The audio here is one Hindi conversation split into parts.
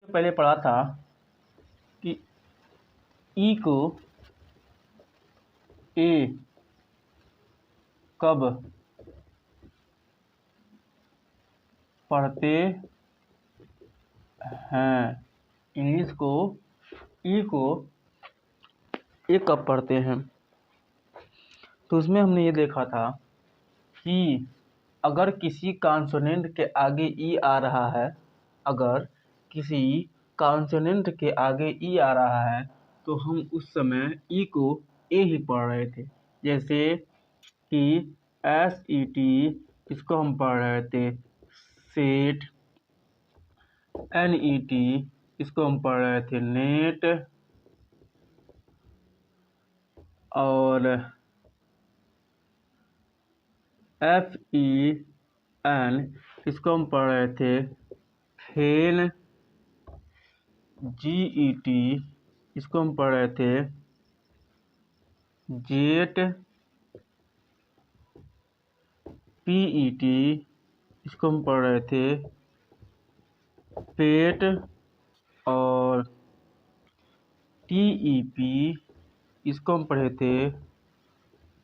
पहले पढ़ा था कि ई को ए कब पढ़ते हैं, इंग्लिश को ई को ए कब पढ़ते हैं। तो उसमें हमने ये देखा था कि अगर किसी कॉन्सोनेंट के आगे ई आ रहा है, अगर किसी कॉन्सोनेंट के आगे ई आ रहा है तो हम उस समय ई को ए ही पढ़ रहे थे। जैसे कि SET, इसको हम पढ़ रहे थे सेट। NET, इसको हम पढ़ रहे थे नेट। और FEN, इसको हम पढ़ रहे थे फेन। GET, इसको हम पढ़ रहे थे जेट। PET, इसको हम पढ़ रहे थे पेट। और TEP, इसको हम पढ़े थे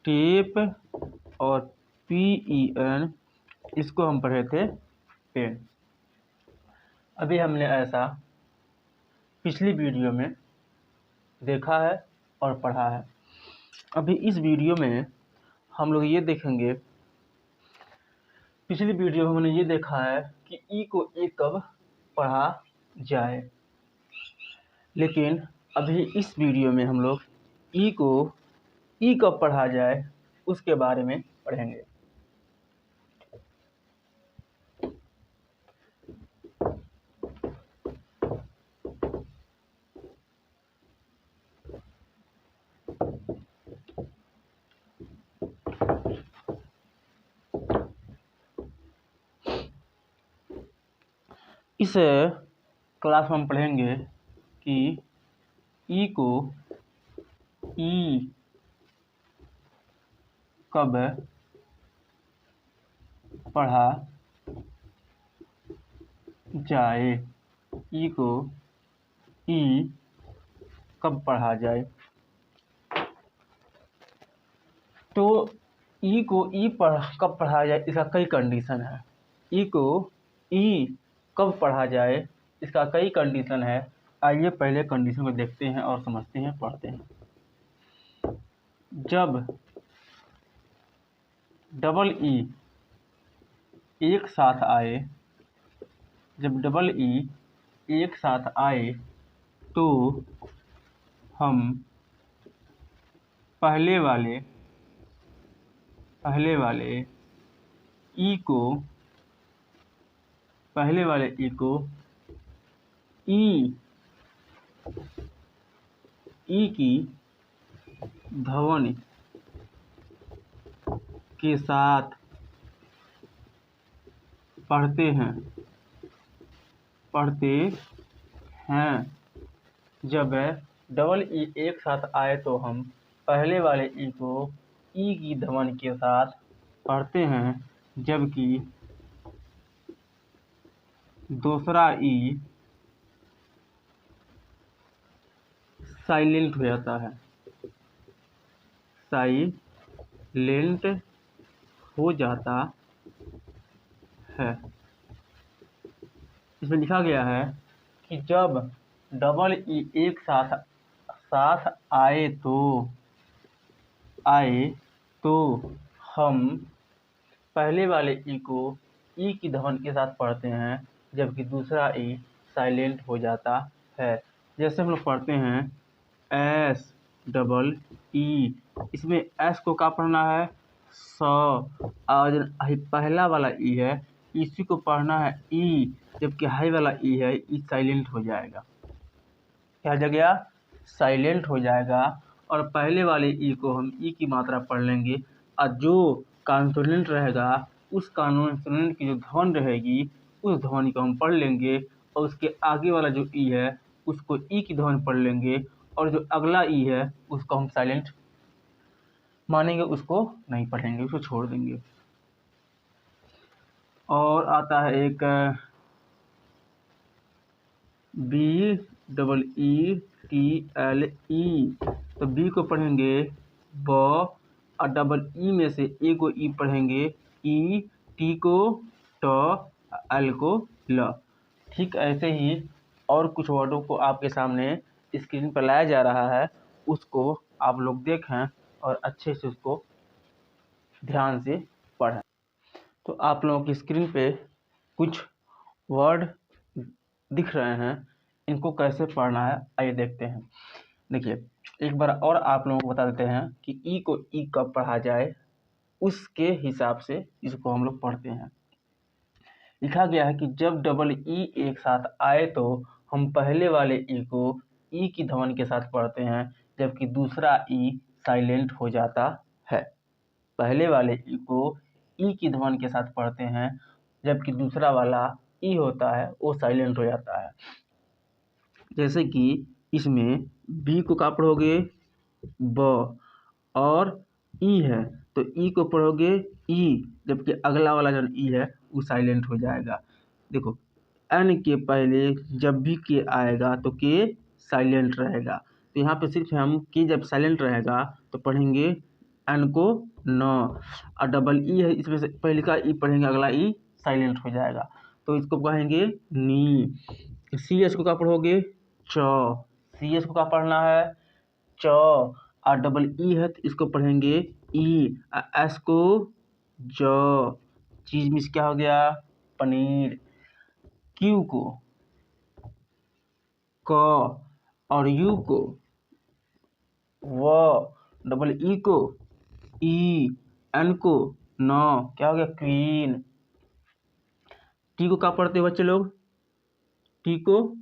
टेप। और PEN, इसको हम पढ़े थे पेन। अभी हमने ऐसा पिछली वीडियो में देखा है और पढ़ा है। अभी इस वीडियो में हम लोग ये देखेंगे, पिछली वीडियो में हमने ये देखा है कि ई को ए कब पढ़ा जाए, लेकिन अभी इस वीडियो में हम लोग ई को ई कब पढ़ा जाए उसके बारे में पढ़ेंगे। इस क्लास में हम पढ़ेंगे कि ई को ई कब पढ़ा जाए, ई को ई कब पढ़ा जाए। तो ई को ई कब पढ़ा जाए, इसका कई कंडीशन है। ई को ई कब पढ़ा जाए, इसका कई कंडीशन है। आइए पहले कंडीशन को देखते हैं और समझते हैं, पढ़ते हैं। जब डबल ई एक साथ आए, जब डबल ई एक साथ आए तो हम पहले वाले ई को ई की ध्वनि के साथ पढ़ते हैं। जब डबल ई एक साथ आए तो हम पहले वाले ई को ई की ध्वनि के साथ पढ़ते हैं, जबकि दूसरा ई साइलेंट हो जाता है। साइलेंट हो जाता है। इसमें लिखा गया है कि जब डबल ई एक साथ आए तो हम पहले वाले ई को ई की ध्वनि के साथ पढ़ते हैं, जबकि दूसरा ई साइलेंट हो जाता है। जैसे हम लोग पढ़ते हैं SEE, इसमें एस को क्या पढ़ना है, और पहला वाला ई है इसी को पढ़ना है ई, जबकि हाई वाला ई है ई साइलेंट हो जाएगा। क्या हो गया, साइलेंट हो जाएगा। और पहले वाले ई को हम ई की मात्रा पढ़ लेंगे, और जो कॉन्सोनेंट रहेगा उस कॉन्सोनेंट की जो ध्वनि रहेगी उस ध्वनि को हम पढ़ लेंगे, और उसके आगे वाला जो ई है उसको ई की ध्वनि पढ़ लेंगे, और जो अगला ई है उसको हम साइलेंट मानेंगे, उसको नहीं पढ़ेंगे, उसको छोड़ देंगे। और आता है एक BEETLE। तो बी को पढ़ेंगे ब, और डबल ई में से ए को ई पढ़ेंगे ई, टी को ट, एल को ल। ठीक ऐसे ही और कुछ वर्डों को आपके सामने स्क्रीन पर लाया जा रहा है, उसको आप लोग देखें और अच्छे से उसको ध्यान से पढ़ें। तो आप लोगों की स्क्रीन पे कुछ वर्ड दिख रहे हैं, इनको कैसे पढ़ना है आइए देखते हैं। देखिए एक बार और आप लोगों को बता देते हैं कि ई को ई कब पढ़ा जाए, उसके हिसाब से इसको हम लोग पढ़ते हैं। लिखा गया है कि जब डबल ई एक साथ आए तो हम पहले वाले ई को ई की ध्वनि के साथ पढ़ते हैं, जबकि दूसरा ई साइलेंट हो जाता है। पहले वाले ई को ई की ध्वनि के साथ पढ़ते हैं, जबकि दूसरा वाला ई होता है वो साइलेंट हो जाता है। जैसे कि इसमें बी को क्या पढ़ोगे ब, और ई है तो ई को पढ़ोगे ई, जबकि अगला वाला जो ई है वो साइलेंट हो जाएगा। देखो एन के पहले जब भी के आएगा तो के साइलेंट रहेगा, तो यहाँ पे सिर्फ हम के जब साइलेंट रहेगा तो पढ़ेंगे एन को न, और डबल ई है इसमें से पहले का ई पढ़ेंगे, अगला ई साइलेंट हो जाएगा, तो इसको कहेंगे नी। सी एस को क्या पढ़ोगे च, सी एस को क्या पढ़ना है च, और डबल ई है तो इसको पढ़ेंगे ई, एस को ज, चीज मिस क्या हो गया पनीर। क्यू को क, और यू को व, डबल ई को ई, एन को न, क्या हो गया क्वीन। टी को क्या पढ़ते हो बच्चे लोग, टी को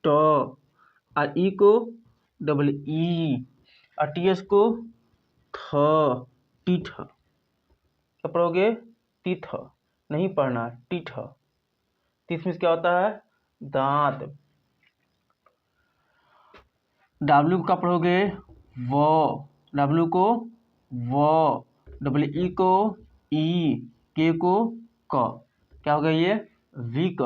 ट, और ई को डबल ई, और टी एस को थ, टीठ। क्या पढ़ोगे तीथ, नहीं पढ़ना टीठ। तीस में क्या होता है दांत। डब्ल्यू का पढ़ोगे वो, डब्ल्यू को वो, डबल ई को ई, के को क, क्या हो गया ये वीक।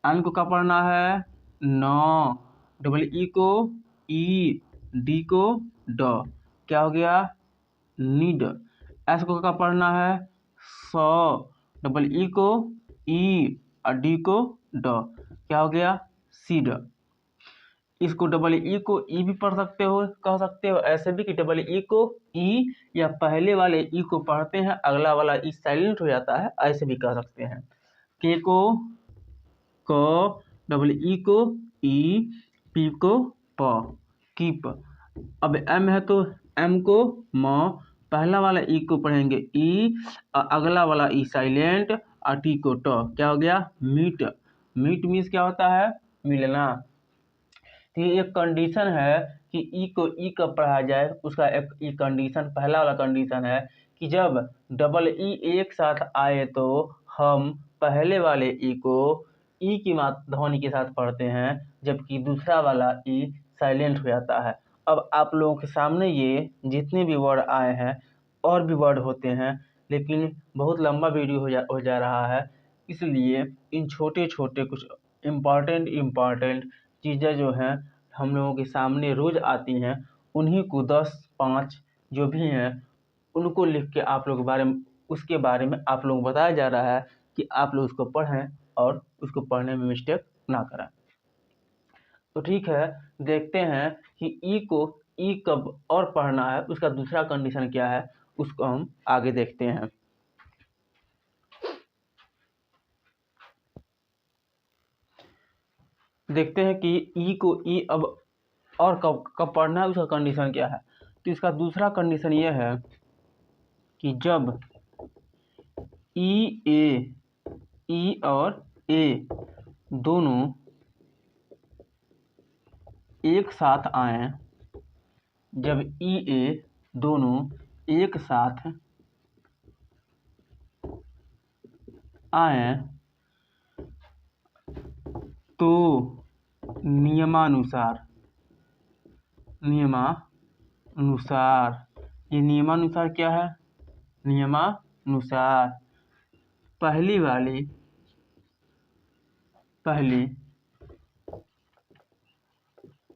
एन को क्या पढ़ना है न, डबल ई को ई, डी को ड, क्या हो गया नीड। एस को क्या पढ़ना है स, डबल ई को ई, और डी को ड, क्या हो गया सीड। इसको डबल ई को ई भी पढ़ सकते हो, कह सकते हो ऐसे भी कि डबल ई को ई, या पहले वाले ई को पढ़ते हैं अगला वाला ई साइलेंट हो जाता है, ऐसे भी कह सकते हैं। के को क, डबल ई को ई, पी को प, कीप। अब एम है तो एम को म, पहला वाला ई को पढ़ेंगे ई, और अगला वाला ई साइलेंट, और टी को ट, क्या हो गया मीट। मीट मीन्स क्या होता है मिलना। तो ये एक कंडीशन है कि ई को ई कब पढ़ा जाए, उसका एक ई कंडीशन, पहला वाला कंडीशन है कि जब डबल ई एक साथ आए तो हम पहले वाले ई को ई की ध्वनि के साथ पढ़ते हैं, जबकि दूसरा वाला ई साइलेंट हो जाता है। अब आप लोगों के सामने ये जितने भी वर्ड आए हैं, और भी वर्ड होते हैं, लेकिन बहुत लंबा वीडियो हो जा रहा है, इसलिए इन छोटे छोटे कुछ इम्पॉर्टेंट चीज़ें जो हैं हम लोगों के सामने रोज़ आती हैं, उन्हीं को 10-5 जो भी हैं उनको लिख के आप लोगों के बारे में, उसके बारे में आप लोगों को बताया जा रहा है कि आप लोग उसको पढ़ें और उसको पढ़ने में मिस्टेक ना करें। तो ठीक है, देखते हैं कि ई को ई कब और पढ़ना है, उसका दूसरा कंडीशन क्या है, उसको हम आगे देखते हैं। देखते हैं कि ई को ई अब और कब कब पढ़ना है, उसका कंडीशन क्या है। तो इसका दूसरा कंडीशन ये है कि जब ई और ए दोनों एक साथ आए, जब ई ए दोनों एक साथ आए तो नियमानुसार ये नियमानुसार क्या है, नियमानुसार पहली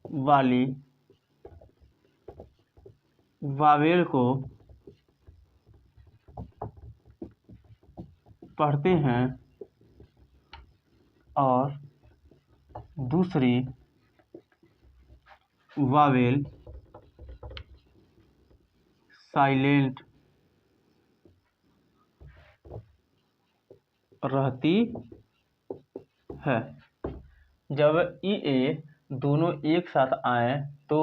वाली वावेल को पढ़ते हैं और दूसरी वावेल साइलेंट रहती है। जब ई ए दोनों एक साथ आए तो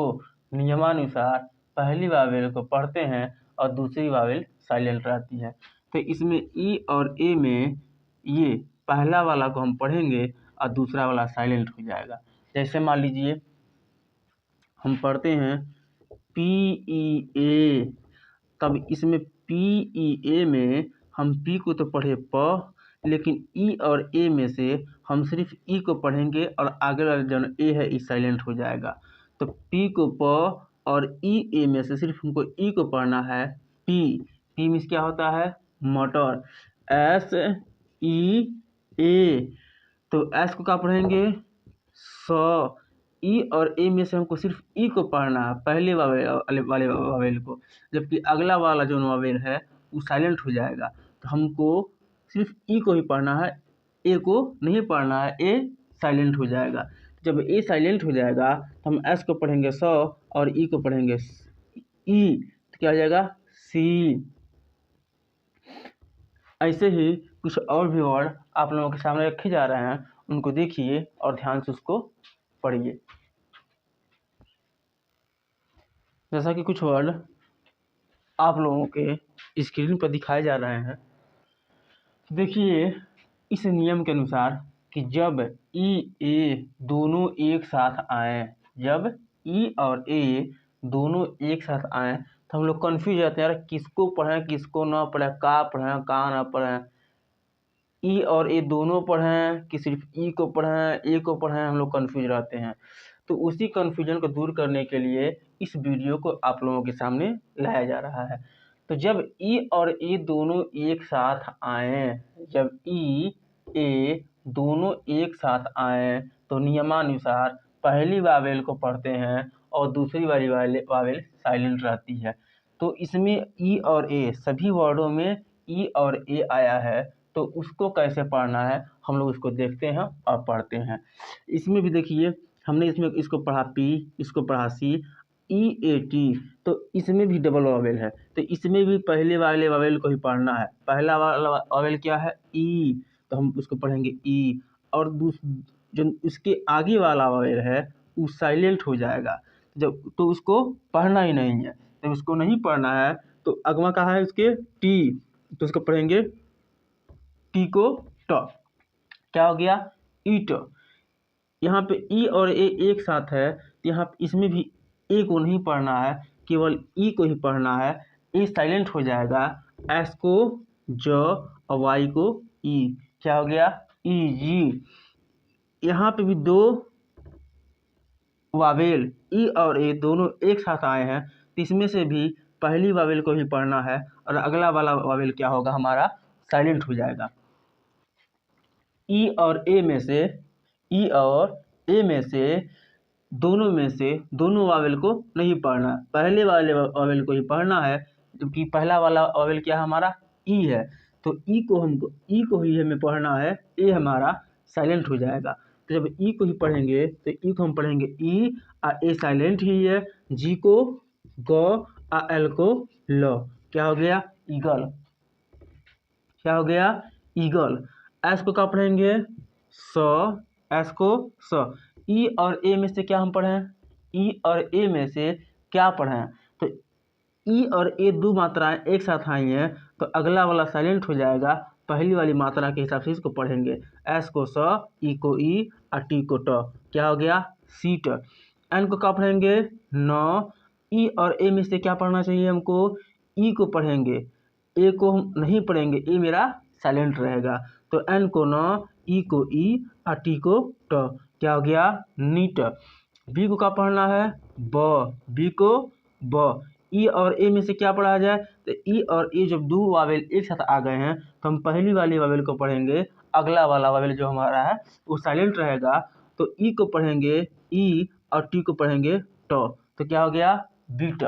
नियमानुसार पहली वावेल को पढ़ते हैं और दूसरी वावेल साइलेंट रहती है। तो इसमें ई और ए में ये पहला वाला को हम पढ़ेंगे और दूसरा वाला साइलेंट हो जाएगा। जैसे मान लीजिए हम पढ़ते हैं पी ई ए, तब इसमें पी ई ए में हम पी को तो पढ़े प, लेकिन ई और ए में से हम सिर्फ ई को पढ़ेंगे और आगे वाला जो ए है ई साइलेंट हो जाएगा। तो पी को प और ई ए में से सिर्फ हमको ई को पढ़ना है पी। पी मीन्स क्या होता है? मटर। एस ई ए, तो एस को क्या पढ़ेंगे? स। ई और ए में से हमको सिर्फ ई को पढ़ना है पहले वाले वावेल को, जबकि अगला वाला जो वावेल है वो साइलेंट हो जाएगा। तो हमको सिर्फ ई को ही पढ़ना है, ए को नहीं पढ़ना है, ए साइलेंट हो जाएगा। जब ए साइलेंट हो जाएगा तो हम एस को पढ़ेंगे स और ई को पढ़ेंगे ई, तो क्या हो जाएगा? सी। ऐसे ही कुछ और भी वर्ड आप लोगों के सामने रखे जा रहे हैं, उनको देखिए और ध्यान से उसको पढ़िए। जैसा कि कुछ वर्ड आप लोगों के स्क्रीन पर दिखाए जा रहे हैं, देखिए इस नियम के अनुसार कि जब ई ए दोनों एक साथ आए, जब ई और ए दोनों एक साथ आए तो हम लोग कन्फ्यूज रहते हैं, यार किसको पढ़ें किसको ना पढ़ें, का पढ़ें का ना पढ़ें, ई और ए दोनों पढ़ें कि सिर्फ ई को पढ़ें, ए को पढ़ें, हम लोग कन्फ्यूज रहते हैं। तो उसी कन्फ्यूजन को दूर करने के लिए इस वीडियो को आप लोगों के सामने लाया जा रहा है। तो जब ई और ए दोनों एक साथ आए, जब ई ए दोनों एक साथ आए तो नियमानुसार पहली वावेल को पढ़ते हैं और दूसरी वाली वावेल साइलेंट रहती है। तो इसमें ई और ए सभी वर्डों में ई और ए आया है, तो उसको कैसे पढ़ना है हम लोग इसको देखते हैं और पढ़ते हैं। इसमें भी देखिए हमने इसमें इसको पढ़ा पी, इसको पढ़ा सी, ई ए टी, तो इसमें भी डबल वावेल है, तो इसमें भी पहले वाले वावेल को ही पढ़ना है। पहला वाला वावेल क्या है? ई, तो हम उसको पढ़ेंगे ई, और जो उसके आगे वाला वावेल है वो साइलेंट हो जाएगा, जब तो उसको पढ़ना ही नहीं है। जब उसको नहीं पढ़ना है तो अगवा कहाँ है उसके? टी, तो उसको पढ़ेंगे टी को ट, क्या हो गया? ईट। यहाँ पे ई और ए एक साथ है, यहाँ इसमें भी ए को नहीं पढ़ना है, केवल ई को ही पढ़ना है, ए साइलेंट हो जाएगा। एस को ज और वाई को ई, क्या हो गया? ई जी। यहाँ पे भी दो वावेल ई और ए दोनों एक साथ आए हैं, तो इसमें से भी पहली वावेल को ही पढ़ना है और अगला वाला वावेल क्या होगा? हमारा साइलेंट हो जाएगा। ई और ए में से, ई और ए में से दोनों वावेल को नहीं पढ़ना, पहले वाले वावेल को ही पढ़ना है, जबकि पहला वाला वावेल क्या हमारा? ई है, तो ई को ही हमें पढ़ना है, ए हमारा साइलेंट हो जाएगा। तो जब ई को ही पढ़ेंगे तो ई को हम पढ़ेंगे ई, आ ए साइलेंट ही है, जी को ग, आ एल को ल, क्या हो गया? ईगल। क्या हो गया? ईगल। एस को क्या पढ़ेंगे? स, एस को स। ई और ए में से क्या हम पढ़ें? ई और ए में से क्या पढ़ें? तो ई और ए दो मात्राएं एक साथ आई हैं, तो अगला वाला साइलेंट हो जाएगा, पहली वाली मात्रा के हिसाब से इसको पढ़ेंगे। एस को स, ई को ई और टी को ट, क्या हो गया? सीट। एन को क्या पढ़ेंगे? न। ई और ए में से क्या पढ़ना चाहिए हमको? ई को पढ़ेंगे, ए को हम नहीं पढ़ेंगे, ए मेरा साइलेंट रहेगा। तो एन को न, ई को ई और टी को ट, क्या हो गया? नीट। बी को क्या पढ़ना है? ब, बी को ब। ई और ए में से क्या पढ़ा जाए? तो ई और ए जब दो वावेल एक साथ आ गए हैं तो हम पहली वाली वावेल को पढ़ेंगे, अगला वाला वावेल जो हमारा है वो साइलेंट रहेगा, तो ई को पढ़ेंगे ई और टी को पढ़ेंगे ट, तो क्या हो गया बीट।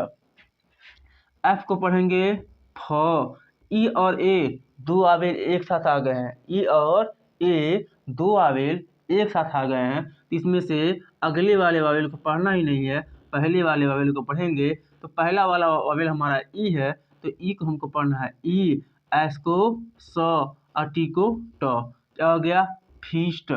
एफ को पढ़ेंगे फ। ई और ए दो आवेल एक साथ आ गए हैं, ई और ए दो आवेल एक साथ आ गए हैं, तो इसमें से अगले वाले वावेल को पढ़ना ही नहीं है, पहले वाले वावेल को पढ़ेंगे। तो पहला वाला वावेल हमारा ई है, तो ई को हमको पढ़ना है ई, एस को स और टी को ट। क्या हो गया फीस्ट।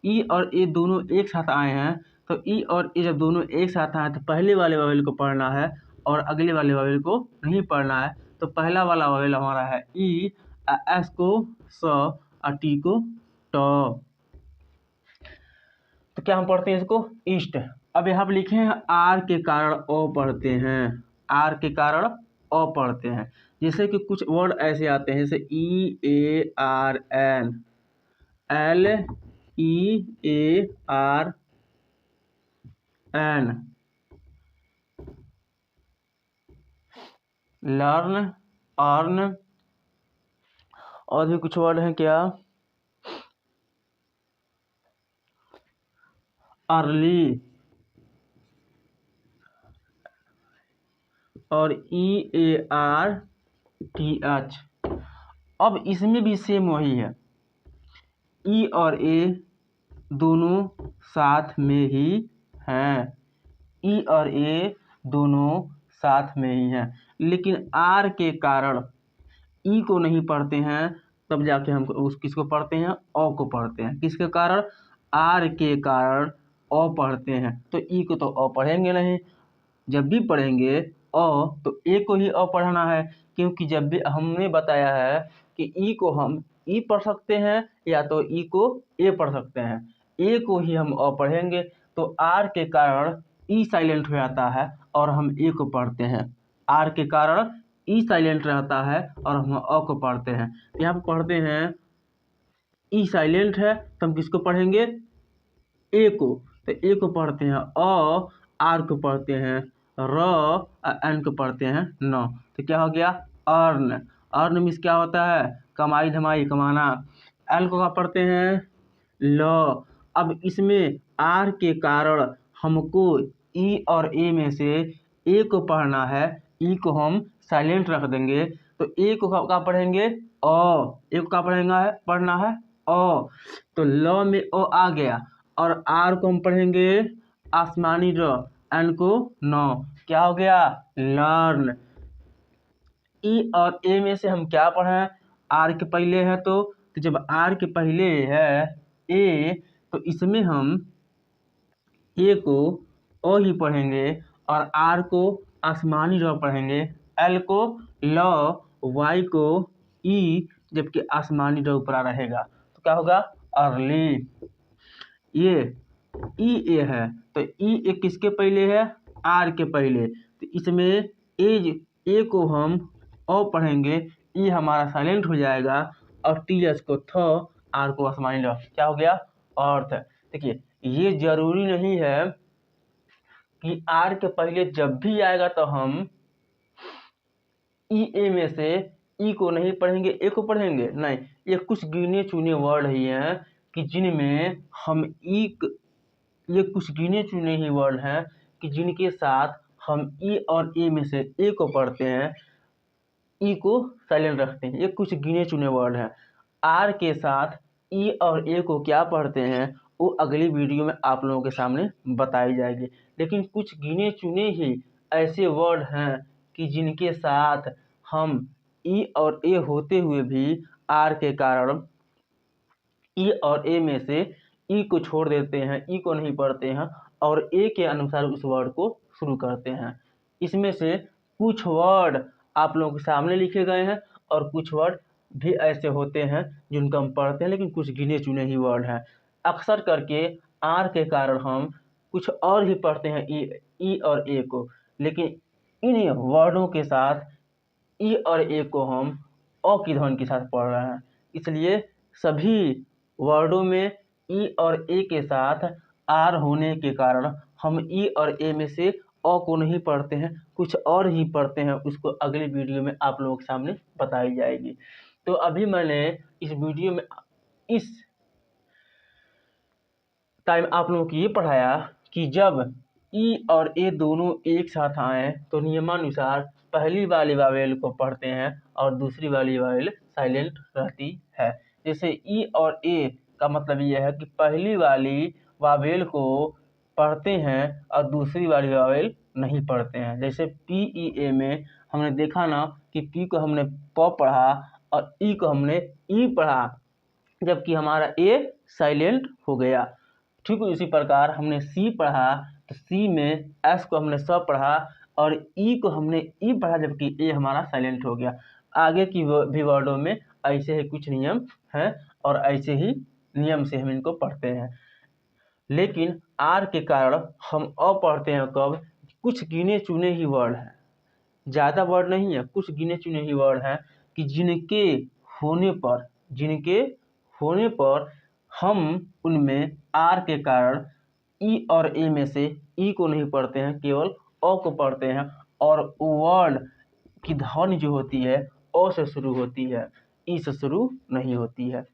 ई और ए दोनों एक साथ आए हैं, तो ई और ए जब दोनों एक साथ आए तो पहले वाले वावेल को पढ़ना है और अगले वाले वावेल को नहीं पढ़ना है। तो पहला वाला वावेल हमारा है ई, एस को स और टी को ट। तो क्या हम पढ़ते हैं इसको ईस्ट। अब यहाँ पे लिखे हैं आर के कारण अ पढ़ते हैं, आर के कारण अ पढ़ते हैं। जैसे कि कुछ वर्ड ऐसे आते हैं जैसे E A R N, L E A R N, learn, earn, और भी कुछ वर्ड हैं क्या अर्ली और E A R T H. अब इसमें भी सेम वही है, ई और ए दोनों साथ में ही हैं, ई और ए दोनों साथ में ही हैं, लेकिन आर के कारण ई को नहीं पढ़ते हैं, तब जाके हम उस किसको पढ़ते हैं अ को पढ़ते हैं। किसके कारण आर के कारण अ पढ़ते हैं, तो ई को तो अ पढ़ेंगे नहीं। जब भी पढ़ेंगे अ तो ए को ही अ पढ़ना है, क्योंकि जब भी हमने बताया है कि ई को हम ई पढ़ सकते हैं या तो ई को ए पढ़ सकते हैं, ए को ही हम अ पढ़ेंगे। तो आर के कारण ई साइलेंट हो जाता है और हम ए को पढ़ते हैं, आर के कारण ई साइलेंट रहता है और हम अ को पढ़ते हैं। यहाँ पे पढ़ते हैं ई साइलेंट है तो हम किसको पढ़ेंगे ए को, तो ए को पढ़ते हैं अ, आर को पढ़ते हैं र, एन को पढ़ते हैं न। तो क्या हो गया अर्न। अर्न मीन्स क्या होता है कमाई धमाई कमाना। एल को क्या पढ़ते हैं ल। अब इसमें आर के कारण हमको ई और ए में से ए को पढ़ना है, ई को हम साइलेंट रख देंगे, तो ए को क्या पढ़ेंगे अ, ए को क्या पढ़ना है अ। तो ल में अ आ गया और आर को हम पढ़ेंगे आसमानी र, एन को न। क्या हो गया लर्न। ई और ए में से हम क्या पढ़ें आर के पहले है, तो जब आर के पहले है ए तो इसमें हम ए को ओ ही पढ़ेंगे और आर को आसमानी र पढ़ेंगे, एल को ल, वाई को ई, जबकि आसमानी र ऊपर रहेगा, तो क्या होगा अर्ली। ये ई ए है तो ई ए किसके पहले है आर के पहले, तो इसमें एज ए को हम ओ पढ़ेंगे, ई हमारा साइलेंट हो जाएगा और टी एस को थ, आर को आसमानी र, क्या हो गया अर्थ। देखिए ये जरूरी नहीं है कि आर के पहले जब भी आएगा तो हम ई ए में से ई को नहीं पढ़ेंगे ए को पढ़ेंगे, नहीं। ये कुछ गिने चुने वर्ड ही हैं कि जिनमें हम ये कुछ गिने चुने ही वर्ड हैं कि जिनके साथ हम ई और ए में से ए को पढ़ते हैं, ई को साइलेंट रखते हैं। ये कुछ गिने चुने वर्ड हैं। आर के साथ ई और ए को क्या पढ़ते हैं वो अगली वीडियो में आप लोगों के सामने बताई जाएगी, लेकिन कुछ गिने चुने ही ऐसे वर्ड हैं कि जिनके साथ हम ई और ए होते हुए भी आर के कारण ई और ए में से ई को छोड़ देते हैं, ई को नहीं पढ़ते हैं और ए के अनुसार उस वर्ड को शुरू करते हैं। इसमें से कुछ वर्ड आप लोगों के सामने लिखे गए हैं और कुछ वर्ड भी ऐसे होते हैं जिनको हम पढ़ते हैं, लेकिन कुछ गिने चुने ही वर्ड हैं। अक्सर करके आर के कारण हम कुछ और ही पढ़ते हैं ई और ए को, लेकिन इन वर्डों के साथ ई और ए को हम अ की ध्वनि के साथ पढ़ रहे हैं, इसलिए सभी वर्डों में ई और ए के साथ आर होने के कारण हम ई और ए में से अ को नहीं पढ़ते हैं, कुछ और ही पढ़ते हैं। उसको अगली वीडियो में आप लोगों के सामने बताई जाएगी। तो अभी मैंने इस वीडियो में इस टाइम आप लोगों को ये पढ़ाया कि जब ई और ए दोनों एक साथ आए तो नियमानुसार पहली वाली वावेल को पढ़ते हैं और दूसरी वाली वावेल साइलेंट रहती है। जैसे ई और ए का मतलब यह है कि पहली वाली वावेल को पढ़ते हैं और दूसरी वाली वावेल नहीं पढ़ते हैं। जैसे पी ई ए में हमने देखा ना कि पी को हमने प पढ़ा और ई को हमने ई पढ़ा, जबकि हमारा ए साइलेंट हो गया। ठीक उसी प्रकार हमने सी पढ़ा तो सी में एस को हमने स पढ़ा और ई को हमने ई पढ़ा, जबकि ए हमारा साइलेंट हो गया। आगे की भी वर्डों में ऐसे ही कुछ नियम हैं और ऐसे ही नियम से हम इनको पढ़ते हैं। लेकिन आर के कारण हम अ पढ़ते हैं कब? कुछ गिने चुने ही वर्ड हैं, ज़्यादा वर्ड नहीं है, कुछ गिने चुने ही वर्ड हैं कि जिनके होने पर हम उनमें आर के कारण ई और ए में से ई को नहीं पढ़ते हैं, केवल अ को पढ़ते हैं और वर्ड की ध्वनि जो होती है अ से शुरू होती है, ई से शुरू नहीं होती है।